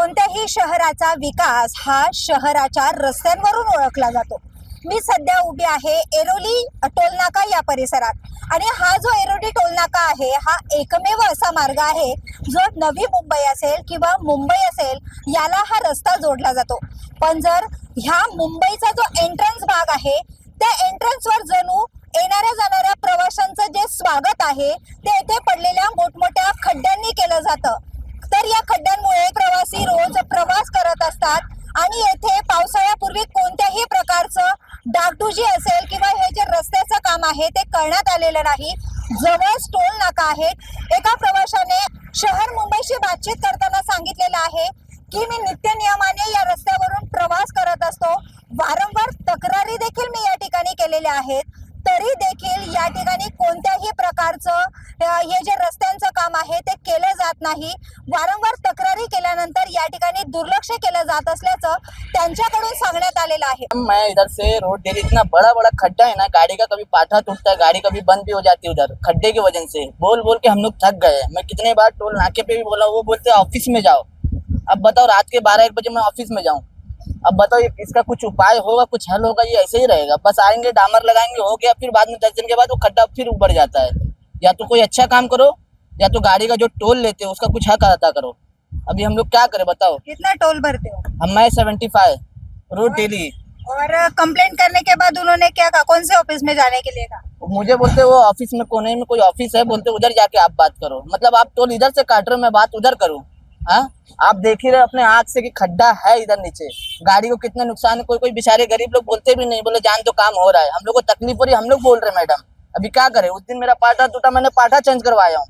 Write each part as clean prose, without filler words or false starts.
कोणत्याही शहराचा विकास हा शहराच्या रस्त्यांवरून ओळखला जातो। मी सध्या उभी आहे एरोली टोलनाका या परिसरात आणि हा जो एरोली टोलनाका आहे हा एकमेव असा मार्ग आहे जो नवी मुंबई असेल किंवा मुंबई असेल याला हा रस्ता जोडला जातो। पण जर ह्या मुंबईचा जो एंट्रन्स भाग आहे त्या एंट्रन्सवर जणू येणाऱ्या जाणाऱ्या प्रवाशांचं जे स्वागत आहे ते येथे पडलेल्या मोठमोठ्या खड्ड्यांनी केलं जातं। तर या खड्ड्यांमुळे प्रवासी रोज प्रवास करत असतात आणि येथे पावसाळ्यापूर्वी कोणत्याही प्रकारचं डागडुजी असेल किंवा हे जे रस्त्याचं काम आहे ते करण्यात आलेलं नाही। जवळच टोल नाका आहे। एका प्रवाशाने शहर मुंबईशी बातचीत करताना सांगितलेलं आहे की मी नित्य नियमाने या रस्त्यावरून प्रवास करत असतो। वारंवार तक्रारी देखील मी या ठिकाणी केलेल्या आहेत, तरी देखील या ठिकाणी कोणत्याही प्रकारचं हे जे रस्त्यांचं काम आहे ते केलं जात नाही। वारंवार तक्रारी केल्यानंतर या ठिकाणी दुर्लक्ष केलं जात असल्याचं त्यांच्याकडून सांगण्यात आलेलं आहे। मैं इधर से रोड डेली इतना बड़ा बड़ा खड्डा है ना, गाड़ी का कभी पाठा टूटता है, गाड़ी कभी बंद भी हो जाती है उधर खड्डे की वजह से। बोल बोल के हम लोग थक गए। मैं कितने बार टोल नाके पे भी बोला, वो बोलते ऑफिस में जाओ। अब बताओ रात के 12-1 बजे मैं ऑफिस में जाऊँ? अब बताओ इसका कुछ उपाय होगा, कुछ हल होगा? ये ऐसे ही रहेगा? बस आएंगे, डामर लगाएंगे, हो गया, फिर बाद में 10 दिन के बाद वो खड्डा फिर ऊपर जाता है। या तो कोई अच्छा काम करो या तो गाड़ी का जो टोल लेते हो उसका कुछ हक अदा करो। अभी हम लोग क्या करें बताओ? कितना टोल भरते हो? मैं 75 रोड डेली। और कंप्लेंट करने के बाद उन्होंने क्या कहा, कौन से ऑफिस में जाने के लिए कहा? मुझे बोलते वो ऑफिस में कोने में कोई ऑफिस है, बोलते उधर जाके आप बात करो। मतलब आप टोल इधर से काट रहे हो, मैं बात उधर करूँ? हाँ, आप देख ही रहे अपने आँख से कि खड्डा है इधर नीचे, गाड़ी को कितना नुकसान है। कोई कोई बेचारे गरीब लोग बोलते भी नहीं, बोले जान तो काम हो रहा है, हम लोग को तकलीफ हो रही है, हम लोग बोल रहे हैं मैडम अभी क्या करें। उस दिन मेरा पाटा टूटा, मैंने पाटा चेंज करवाया हूँ।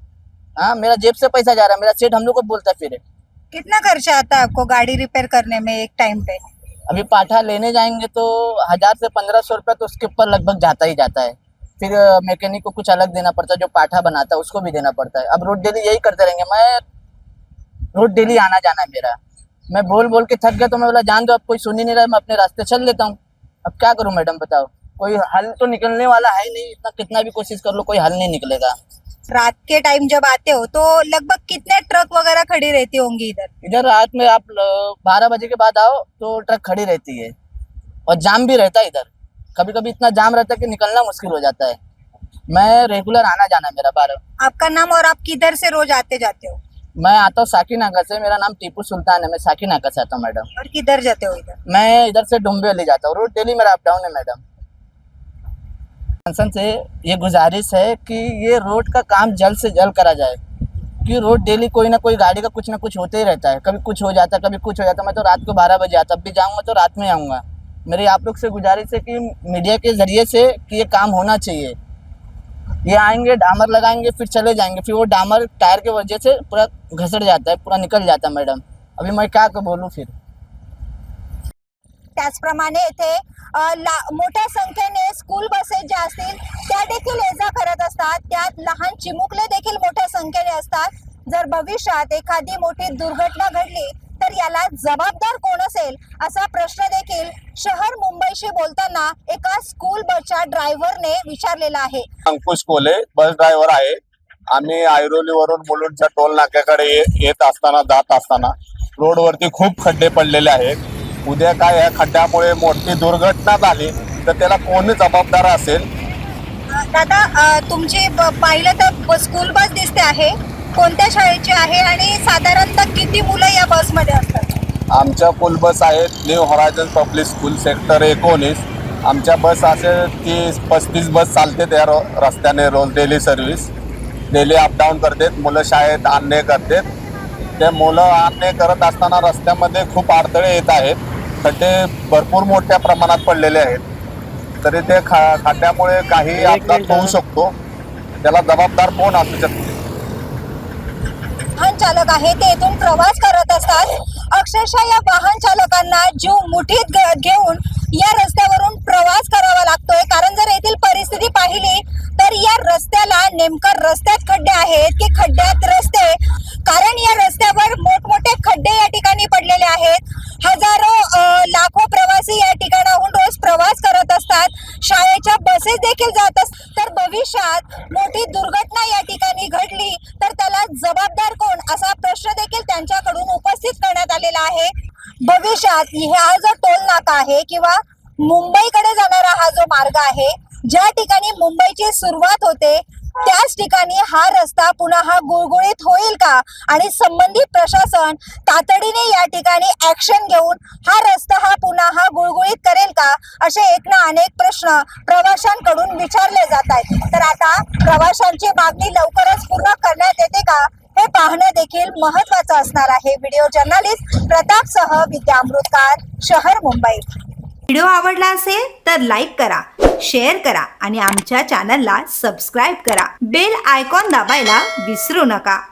हाँ, मेरा जेब से पैसा जा रहा है, मेरा सेठ हम लोग को बोलता है फिर। कितना खर्चा आता है आपको गाड़ी रिपेयर करने में एक टाइम पे? अभी पाठा लेने जाएंगे तो 1000 से 1500 रुपया तो उसके ऊपर लगभग जाता ही जाता है। फिर मैकेनिक को कुछ अलग देना पड़ता है, जो पाठा बनाता है उसको भी देना पड़ता है। अब रोड डेली यही करते रहेंगे, मैं रोड डेली आना जाना है मेरा। मैं बोल बोल के थक गया तो मैं बोला जान दो, अब कोई सुन ही नहीं रहा, मैं अपने रास्ते चल लेता हूँ। अब क्या करूँ मैडम बताओ? कोई हल तो निकलने वाला है नहीं, इतना कितना भी कोशिश कर लो कोई हल नहीं निकलेगा। रात के टाइम जब आते हो तो लगभग कितने ट्रक वगैरह खड़ी रहती होंगी इधर? इधर रात में आप 12 बजे के बाद आओ तो ट्रक खड़ी रहती है और जाम भी रहता है इधर। कभी कभी इतना जाम रहता है कि निकलना मुश्किल हो जाता है। मैं रेगुलर आना जाना है मेरा 12। आपका नाम और आप किधर से रोज आते जाते हो? मैं आता हूँ साकी नाका से, मेरा नाम टीपू सुल्तान है, मैं साकी नाका से आता हूँ मैडम। और किधर जाते हो इधर? मैं इधर से डुम्बेली जाता हूँ, रोड डेली मेरा अप डाउन है मैडम। प्रशासन से ये गुजारिश है कि ये रोड का काम जल्द से जल्द करा जाए, कि रोड डेली कोई ना कोई गाड़ी का कुछ ना कुछ होते ही रहता है, कभी कुछ हो जाता है कभी कुछ हो जाता है। मैं तो रात को 12 बजे आता, अब भी जाऊँगा तो रात में आऊँगा। मेरी आप लोग से गुजारिश है कि मीडिया के जरिए से कि ये काम होना चाहिए। ये आएंगे, डामर लगाएंगे, फिर चले जाएंगे, फिर वो डामर टायर की वजह से पूरा घसड़ जाता है, पूरा निकल जाता है मैडम। अभी मैं क्या बोलूँ फिर? त्याचप्रमाणे येथे मोठ्या संख्येने स्कूल बसेस ज्या असतील त्या देखील ये जा करत असतात। त्यात लहान चिमुकले देखील मोठ्या संख्येने असतात। जर भविष्यात एखादी मोठी दुर्घटना घडली तर याला जबाबदार कोण असेल असा प्रश्न देखील शहर मुंबईशी बोलताना एका स्कूल बसच्या ड्रायव्हरने विचारलेला आहे। अंकुश कोले बस ड्रायव्हर आहे। आम्ही ऐरोलीवरून मुलुंडच्या टोल नाक्याकडे येत असताना जात असताना रोडवरती खूप खड्डे पडलेले आहेत। उद्या काय या खड्ड्यामुळे मोठी दुर्घटना झाली तर त्याला कोण जबाबदार असेल? दादा तुमची पाहिलं तर स्कूल बस दिसते आहे, कोणत्या शाळेची आहे आणि साधारणतः किती मुलं या बसमध्ये असतात? आमच्या स्कूल बस आहेत new horizon public school sector 19। आमच्या बस असे 30-35 बस चालते त्या रस्त्याने रोज डेली सर्व्हिस, डेली अपडाऊन करतात। मुलं शाळेत आणणे करतात। ते मुलं आणणे करत असताना रस्त्यामध्ये खूप अडथळे येत आहेत। खड्डे भरपूर मोठ्या प्रमाणात पडलेले आहेत, तरी ते खड्ड्यामुळे काही अपघात होऊ शकतो। त्याला जबाबदार कोण असू शकते? वाहन चालक आहे ते इथून प्रवास करत असतात। अक्षरशः या वाहन चालकांना जीव मुठीत घेऊन या रस्त्यावरून प्रवास करावा लागतोय, कारण जर येथील परिस्थिती पाहिली तर या रस्त्याला नेमकं रस्त्यात खड्डे आहेत की खड्ड्यात रस्ते, कारण या रस्त्यावर मोठमोठे खड्डे या ठिकाणी पडलेले आहेत। हजारो लाखो प्रवासी या ठिकाणाहून रोज प्रवास करत असतात। शाळेच्या बसेस देखील जात असतात. तर भविष्यात मोठी दुर्घटना या ठिकाणी घडली तर त्याला जबाबदार कोण, असा प्रश्न देखील त्यांच्याकडून उपस्थित करण्यात आलेला आहे. भविष्यात हा जो टोल नाका आहे किंवा मुंबईकडे जाणारा हा जो मार्ग आहे, ज्या ठिकाणी मुंबईची सुरुवात होते त्याच ठिकाणी हा रस्ता पुन्हा हा गुळगुळीत होईल का, आणि संबंधित प्रशासन तातडीने या ठिकाणी ऍक्शन घेऊन हा रस्ता हा पुन्हा हा गुळगुळीत करेल का, असे एक ना अनेक प्रश्न प्रवाशांकडून विचारले जात आहेत. तर आता प्रवाशांची मागणी लवकरच पूर्ण करण्यात येते का, हे पाहणं देखील महत्त्वाचं असणार आहे. व्हिडिओ जर्नलिस्ट प्रताप सह विद्या अमृतकार, शहर मुंबई. व्हिडिओ आवडला असेल तर लाईक करा, शेअर करा आणि आमच्या चॅनलला सबस्क्राईब करा. बेल आयकॉन दाबायला विसरू नका.